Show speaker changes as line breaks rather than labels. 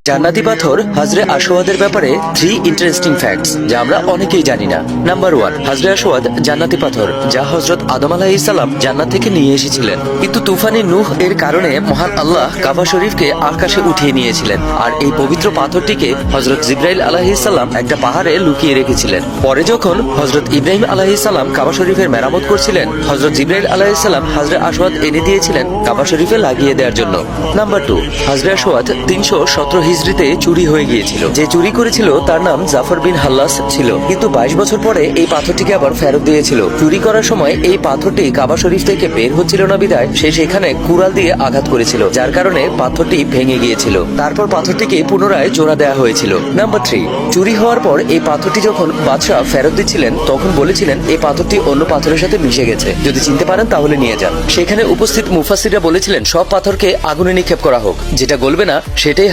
জান্নাতি পাথর হাজরে আসওয়াদের ব্যাপারে 3 ইন্টারেস্টিং ফ্যাক্টস যা আমরা অনেকেই জানি না। নাম্বার 1, হাজরে আসওয়াদ জান্নাতি পাথর যা হযরত আদম আলাইহিস সালাম জান্নাত থেকে নিয়ে এসেছিলেন, কিন্তু তুফানি নূহ এর কারণে মহান আল্লাহ কাবা শরীফকে আকাশে উঠিয়ে নিয়েছিলেন, আর এই পবিত্র পাথরটিকে হযরত জিবরাইল আলাইহিস সালাম একটা পাহাড়ে লুকিয়ে রেখেছিলেন। পরে যখন হযরত ইব্রাহিম আলাইহিস সালাম কাবা শরীফের মেরামত করছিলেন, হযরত জিবরাইল আলাইহিস সালাম হাজরে আসওয়াদ এনে দিয়েছিলেন কাবা শরীফে লাগিয়ে দেওয়ার জন্য। নাম্বার 2, হাজরে আসওয়াদ 317 হিজরিতে চুরি হয়ে গিয়েছিল। যে চুরি করেছিল তার নাম জাফর বিন হাল্লাস ছিল, কিন্তু 22 বছর পরে এই পাথরটিকে আবার ফেরত দিয়েছিল। চুরি করার সময় এই পাথরটি কাবা শরীফ থেকে বের হচ্ছিল না বিধায় সে সেখানে কুড়াল দিয়ে আঘাত করেছিল, যার কারণে পাথরটি ভেঙে গিয়েছিল। তারপর পাথরটিকে পুনরায় জোড়া দেওয়া হয়েছিল। নাম্বার 3, চুরি হওয়ার পর এই পাথরটি যখন বাদশাহ ফেরত দিচ্ছিলেন তখন বলেছিলেন এই পাথরটি অন্য পাথরের সাথে মিশে গেছে, যদি চিনতে পারেন তাহলে নিয়ে যান। সেখানে উপস্থিত মুফাসসিররা বলেছিলেন সব পাথরকে আগুনে নিক্ষেপ করা হোক, যেটা গলবে না সেটাই